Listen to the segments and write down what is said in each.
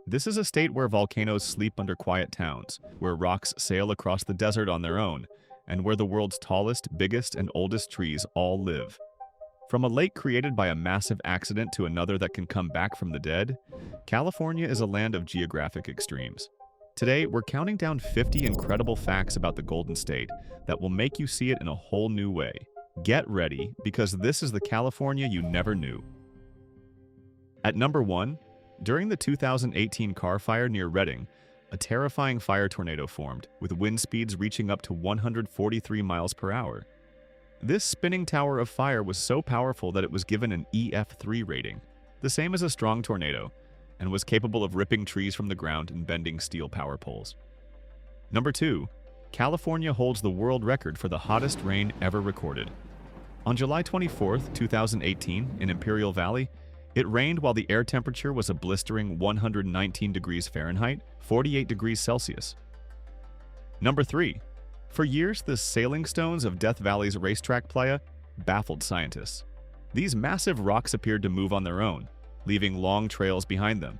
This is a state where volcanoes sleep under quiet towns, where rocks sail across the desert on their own, and where the world's tallest, biggest, and oldest trees all live. From a lake created by a massive accident to another that can come back from the dead, California is a land of geographic extremes. Today, we're counting down 50 incredible facts about the Golden State that will make you see it in a whole new way. Get ready, because this is the California you never knew. At number 1, during the 2018 car fire near Redding, a terrifying fire tornado formed, with wind speeds reaching up to 143 miles per hour. This spinning tower of fire was so powerful that it was given an EF3 rating, the same as a strong tornado, and was capable of ripping trees from the ground and bending steel power poles. Number 2, California holds the world record for the hottest rain ever recorded. On July 24, 2018, in Imperial Valley, it rained while the air temperature was a blistering 119 degrees Fahrenheit, 48 degrees Celsius. Number 3, for years, the sailing stones of Death Valley's racetrack playa baffled scientists. These massive rocks appeared to move on their own, leaving long trails behind them.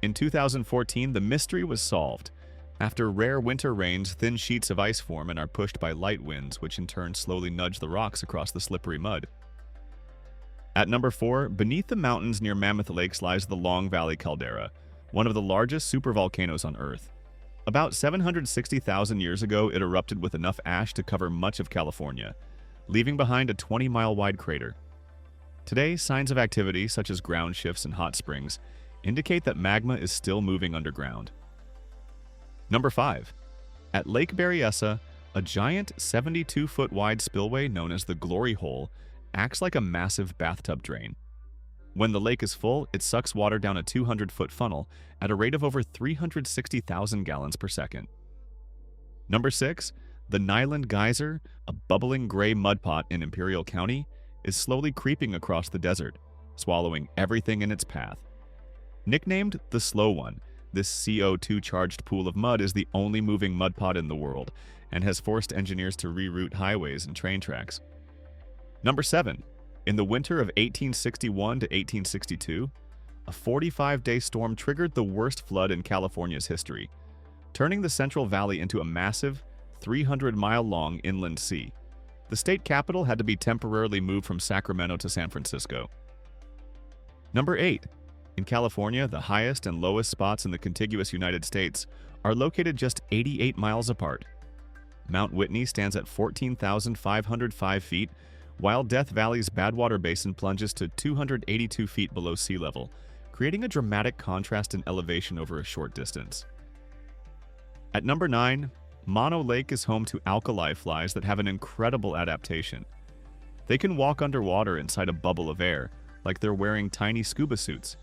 In 2014, the mystery was solved. After rare winter rains, thin sheets of ice form and are pushed by light winds, which in turn slowly nudge the rocks across the slippery mud. At number 4, beneath the mountains near Mammoth Lakes lies the Long Valley Caldera, one of the largest supervolcanoes on Earth. About 760,000 years ago, it erupted with enough ash to cover much of California, leaving behind a 20-mile-wide crater. Today, signs of activity, such as ground shifts and hot springs, indicate that magma is still moving underground. Number 5. At Lake Berryessa, a giant 72-foot-wide spillway known as the Glory Hole acts like a massive bathtub drain. When the lake is full, it sucks water down a 200-foot funnel at a rate of over 360,000 gallons per second. Number 6. The Nyland Geyser, a bubbling gray mudpot in Imperial County, is slowly creeping across the desert, swallowing everything in its path. Nicknamed the Slow One, this CO2-charged pool of mud is the only moving mudpot in the world and has forced engineers to reroute highways and train tracks. Number 7. In the winter of 1861 to 1862, a 45-day storm triggered the worst flood in California's history, turning the Central Valley into a massive, 300-mile-long inland sea. The state capital had to be temporarily moved from Sacramento to San Francisco. Number 8. In California, the highest and lowest spots in the contiguous United States are located just 88 miles apart. Mount Whitney stands at 14,505 feet, while Death Valley's Badwater Basin plunges to 282 feet below sea level, creating a dramatic contrast in elevation over a short distance. At number 9, Mono Lake is home to alkali flies that have an incredible adaptation. They can walk underwater inside a bubble of air, like they're wearing tiny scuba suits.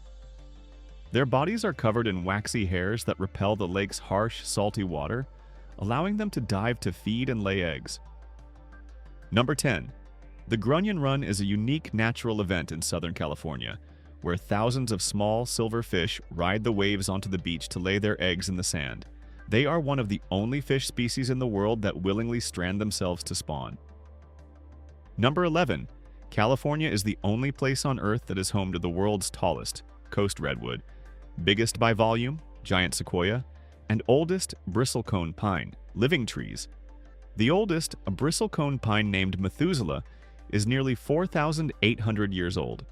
Their bodies are covered in waxy hairs that repel the lake's harsh, salty water, allowing them to dive to feed and lay eggs. Number 10. The Grunion Run is a unique natural event in Southern California, where thousands of small silver fish ride the waves onto the beach to lay their eggs in the sand. They are one of the only fish species in the world that willingly strand themselves to spawn. Number 11. California is the only place on Earth that is home to the world's tallest, coast redwood, biggest by volume, giant sequoia, and oldest, bristlecone pine, living trees. The oldest, a bristlecone pine named Methuselah, is nearly 4,800 years old.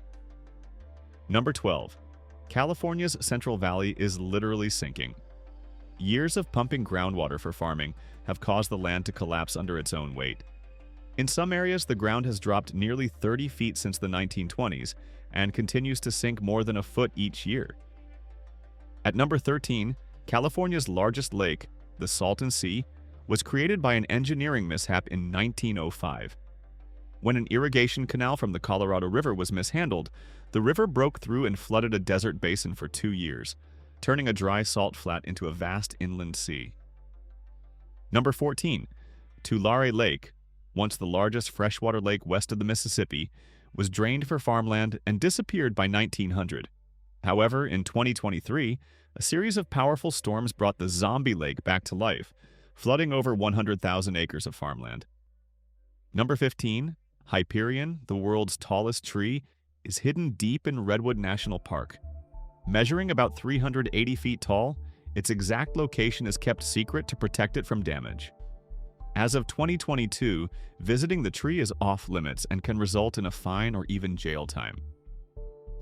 Number 12. California's Central Valley is literally sinking. Years of pumping groundwater for farming have caused the land to collapse under its own weight. In some areas, the ground has dropped nearly 30 feet since the 1920s and continues to sink more than a foot each year. At number 13, California's largest lake, the Salton Sea, was created by an engineering mishap in 1905. When an irrigation canal from the Colorado River was mishandled, the river broke through and flooded a desert basin for 2 years, turning a dry salt flat into a vast inland sea. Number 14. Tulare Lake, once the largest freshwater lake west of the Mississippi, was drained for farmland and disappeared by 1900. However, in 2023, a series of powerful storms brought the zombie lake back to life, flooding over 100,000 acres of farmland. Number 15. Hyperion, the world's tallest tree, is hidden deep in Redwood National Park. Measuring about 380 feet tall, its exact location is kept secret to protect it from damage. As of 2022, visiting the tree is off limits and can result in a fine or even jail time.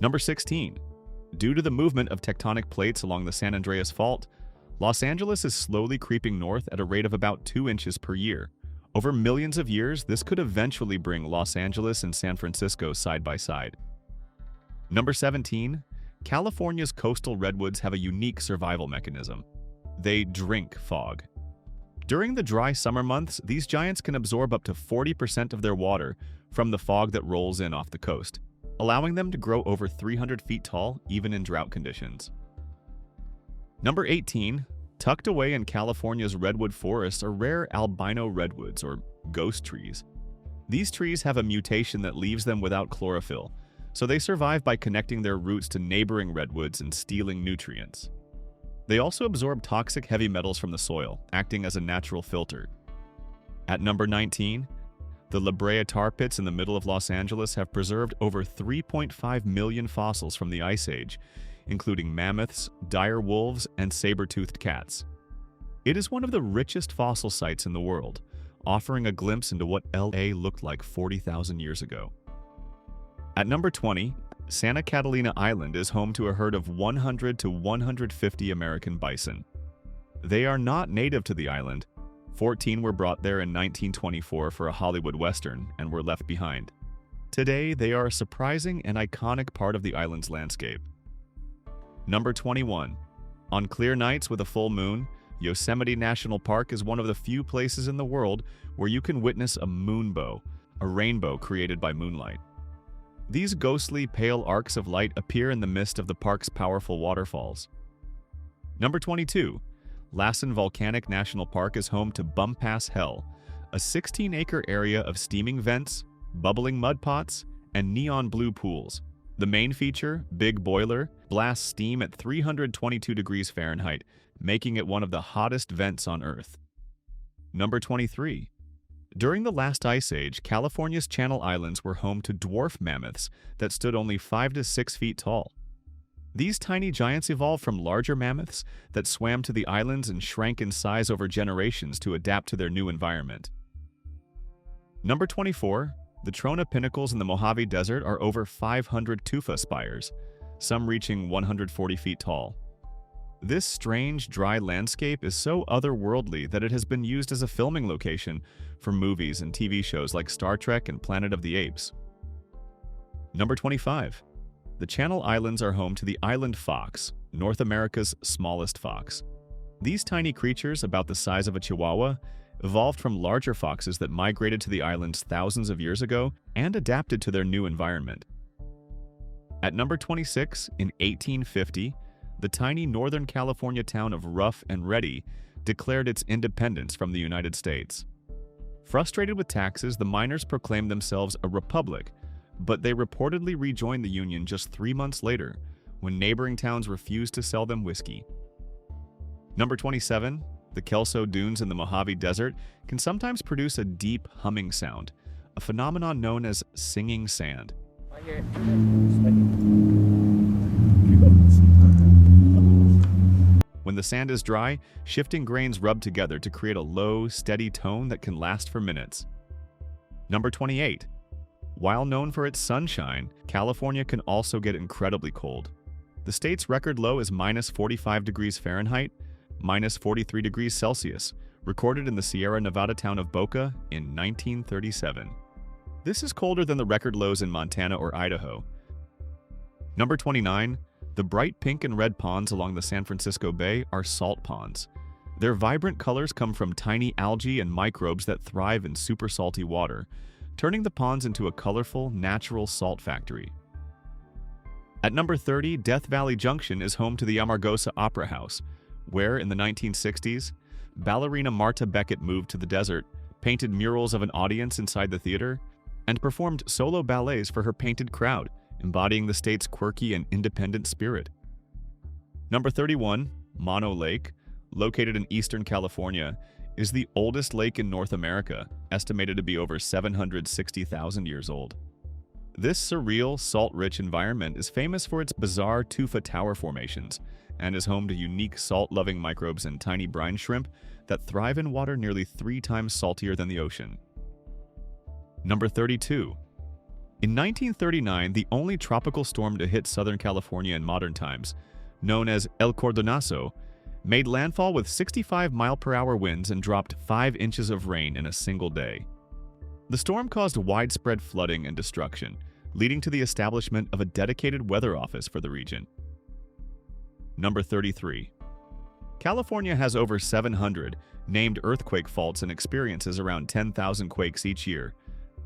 Number 16. Due to the movement of tectonic plates along the San Andreas Fault, Los Angeles is slowly creeping north at a rate of about 2 inches per year. Over millions of years, this could eventually bring Los Angeles and San Francisco side by side. Number 17. California's coastal redwoods have a unique survival mechanism. They drink fog. During the dry summer months, these giants can absorb up to 40% of their water from the fog that rolls in off the coast, allowing them to grow over 300 feet tall even in drought conditions. Number 18. Tucked away in California's redwood forests are rare albino redwoods, or ghost trees. These trees have a mutation that leaves them without chlorophyll, so they survive by connecting their roots to neighboring redwoods and stealing nutrients. They also absorb toxic heavy metals from the soil, acting as a natural filter. At number 19, the La Brea tar pits in the middle of Los Angeles have preserved over 3.5 million fossils from the Ice Age, including mammoths, dire wolves, and saber-toothed cats. It is one of the richest fossil sites in the world, offering a glimpse into what LA looked like 40,000 years ago. At number 20, Santa Catalina Island is home to a herd of 100 to 150 American bison. They are not native to the island. 14 were brought there in 1924 for a Hollywood Western and were left behind. Today, they are a surprising and iconic part of the island's landscape. Number 21. On clear nights with a full moon, Yosemite National Park is one of the few places in the world where you can witness a moonbow, a rainbow created by moonlight. These ghostly, pale arcs of light appear in the midst of the park's powerful waterfalls. Number 22. Lassen Volcanic National Park is home to Bumpass Hell, a 16-acre area of steaming vents, bubbling mud pots, and neon blue pools. The main feature, Big Boiler, blasts steam at 322 degrees Fahrenheit, making it one of the hottest vents on Earth. Number 23. During the last ice age, California's Channel Islands were home to dwarf mammoths that stood only 5 to 6 feet tall. These tiny giants evolved from larger mammoths that swam to the islands and shrank in size over generations to adapt to their new environment. Number 24. The Trona Pinnacles in the Mojave Desert are over 500 tufa spires, some reaching 140 feet tall. This strange, dry landscape is so otherworldly that it has been used as a filming location for movies and TV shows like Star Trek and Planet of the Apes. Number 25. The Channel Islands are home to the island fox, North America's smallest fox. These tiny creatures, about the size of a chihuahua, evolved from larger foxes that migrated to the islands thousands of years ago and adapted to their new environment. At number 26, in 1850, the tiny Northern California town of Rough and Ready declared its independence from the United States. Frustrated with taxes, the miners proclaimed themselves a republic, but they reportedly rejoined the Union just 3 months later, when neighboring towns refused to sell them whiskey. Number 27, the Kelso Dunes in the Mojave Desert can sometimes produce a deep humming sound, a phenomenon known as singing sand. I hear it. When the sand is dry, shifting grains rub together to create a low, steady tone that can last for minutes. Number 28. While known for its sunshine, California can also get incredibly cold. The state's record low is minus 45 degrees Fahrenheit, minus 43 degrees Celsius, recorded in the Sierra Nevada town of Boca in 1937. This is colder than the record lows in Montana or Idaho. Number 29. The bright pink and red ponds along the San Francisco Bay are salt ponds. Their vibrant colors come from tiny algae and microbes that thrive in super salty water, turning the ponds into a colorful, natural salt factory. At number 30, Death Valley Junction is home to the Amargosa Opera House, where, in the 1960s, ballerina Marta Beckett moved to the desert, painted murals of an audience inside the theater, and performed solo ballets for her painted crowd, embodying the state's quirky and independent spirit. Number 31, Mono Lake, located in eastern California, is the oldest lake in North America, estimated to be over 760,000 years old. This surreal, salt-rich environment is famous for its bizarre tufa tower formations and is home to unique salt-loving microbes and tiny brine shrimp that thrive in water nearly 3 times saltier than the ocean. Number 32. In 1939, the only tropical storm to hit Southern California in modern times, known as El Cordonazo, made landfall with 65-mile-per-hour winds and dropped 5 inches of rain in a single day. The storm caused widespread flooding and destruction, leading to the establishment of a dedicated weather office for the region. Number 33. California has over 700 named earthquake faults and experiences around 10,000 quakes each year,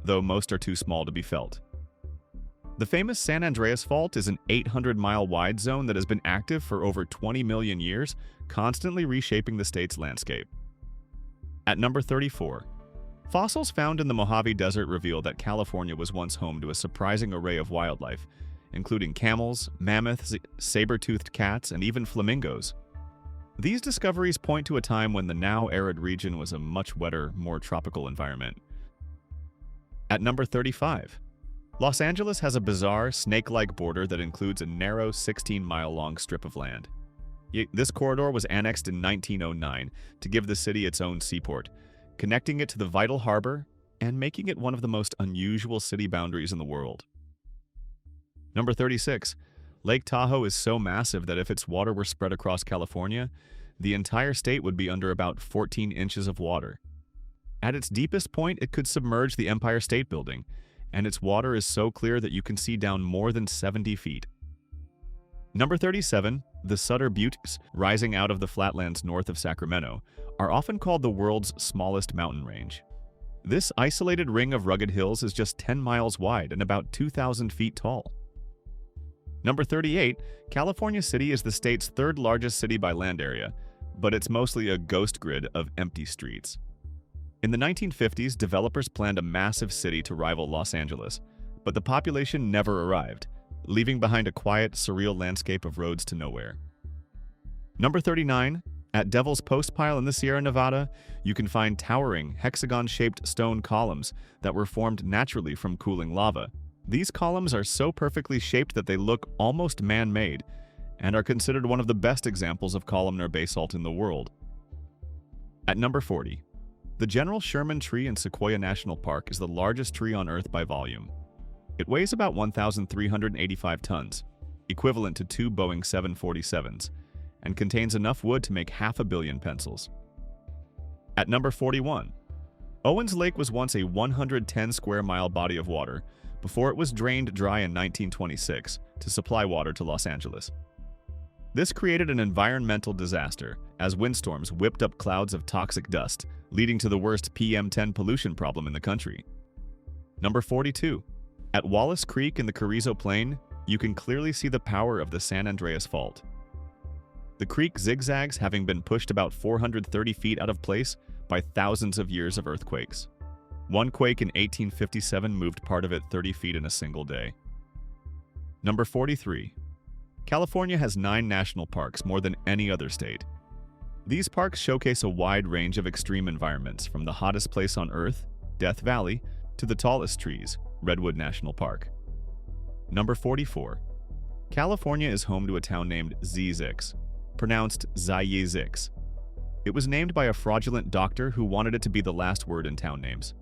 though most are too small to be felt. The famous San Andreas Fault is an 800-mile wide zone that has been active for over 20 million years, constantly reshaping the state's landscape. At number 34. Fossils found in the Mojave Desert reveal that California was once home to a surprising array of wildlife, including camels, mammoths, saber-toothed cats, and even flamingos. These discoveries point to a time when the now arid region was a much wetter, more tropical environment. At number 35. Los Angeles has a bizarre, snake-like border that includes a narrow 16-mile-long strip of land. This corridor was annexed in 1909 to give the city its own seaport, connecting it to the vital harbor and making it one of the most unusual city boundaries in the world. Number 36. Lake Tahoe is so massive that if its water were spread across California, the entire state would be under about 14 inches of water. At its deepest point, it could submerge the Empire State Building, and its water is so clear that you can see down more than 70 feet. Number 37. The Sutter Buttes, rising out of the flatlands north of Sacramento, are often called the world's smallest mountain range. This isolated ring of rugged hills is just 10 miles wide and about 2,000 feet tall. Number 38. California City is the state's third largest city by land area, but it's mostly a ghost grid of empty streets. In the 1950s, developers planned a massive city to rival Los Angeles, but the population never arrived, leaving behind a quiet, surreal landscape of roads to nowhere. Number 39. At Devil's Postpile in the Sierra Nevada, you can find towering, hexagon-shaped stone columns that were formed naturally from cooling lava. These columns are so perfectly shaped that they look almost man-made, and are considered one of the best examples of columnar basalt in the world. At number 40. The General Sherman tree in Sequoia National Park is the largest tree on Earth by volume. It weighs about 1,385 tons, equivalent to 2 Boeing 747s, and contains enough wood to make 500 million pencils. At number 41. Owens Lake was once a 110-square-mile body of water before it was drained dry in 1926 to supply water to Los Angeles. This created an environmental disaster as windstorms whipped up clouds of toxic dust, leading to the worst PM10 pollution problem in the country. Number 42. At Wallace Creek in the Carrizo Plain, you can clearly see the power of the San Andreas Fault. The creek zigzags, having been pushed about 430 feet out of place by thousands of years of earthquakes. One quake in 1857 moved part of it 30 feet in a single day. Number 43. California has 9 national parks, more than any other state. These parks showcase a wide range of extreme environments, from the hottest place on Earth, Death Valley, to the tallest trees, Redwood National Park. Number 44. California is home to a town named Zizix, pronounced Zayizix. It was named by a fraudulent doctor who wanted it to be the last word in town names.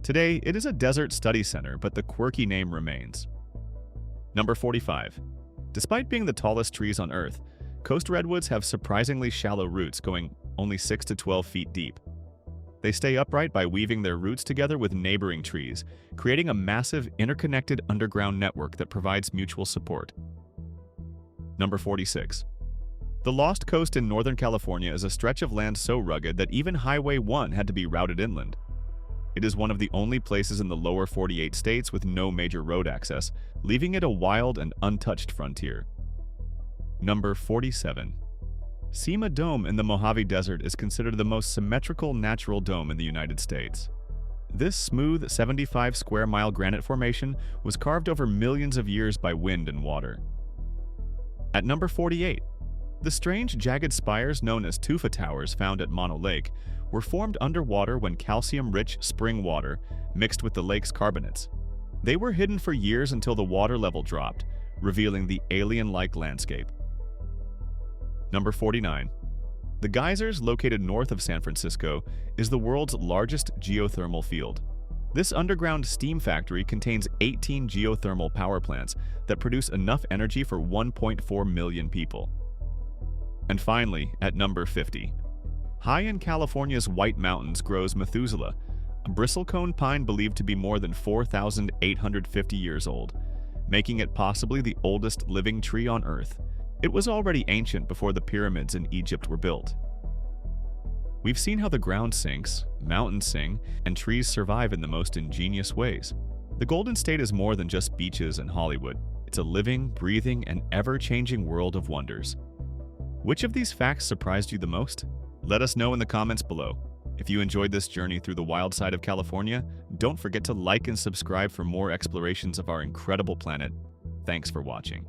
Today, it is a desert study center, but the quirky name remains. Number 45. Despite being the tallest trees on Earth, coast redwoods have surprisingly shallow roots going only 6 to 12 feet deep. They stay upright by weaving their roots together with neighboring trees, creating a massive, interconnected underground network that provides mutual support. Number 46. The Lost Coast in Northern California is a stretch of land so rugged that even Highway 1 had to be routed inland. It is one of the only places in the lower 48 states with no major road access, leaving it a wild and untouched frontier. Number 47. Cima Dome in the Mojave Desert is considered the most symmetrical natural dome in the United States. This smooth, 75-square-mile granite formation was carved over millions of years by wind and water. At number 48. The strange, jagged spires known as tufa towers found at Mono Lake were formed underwater when calcium-rich spring water mixed with the lake's carbonates. They were hidden for years until the water level dropped, revealing the alien-like landscape. Number 49. The geysers, located north of San Francisco, is the world's largest geothermal field. This underground steam factory contains 18 geothermal power plants that produce enough energy for 1.4 million people. And finally, at number 50. High in California's White Mountains grows Methuselah, a bristlecone pine believed to be more than 4,850 years old, making it possibly the oldest living tree on Earth. It was already ancient before the pyramids in Egypt were built. We've seen how the ground sinks, mountains sing, and trees survive in the most ingenious ways. The Golden State is more than just beaches and Hollywood. It's a living, breathing, and ever-changing world of wonders. Which of these facts surprised you the most? Let us know in the comments below. If you enjoyed this journey through the wild side of California, don't forget to like and subscribe for more explorations of our incredible planet. Thanks for watching.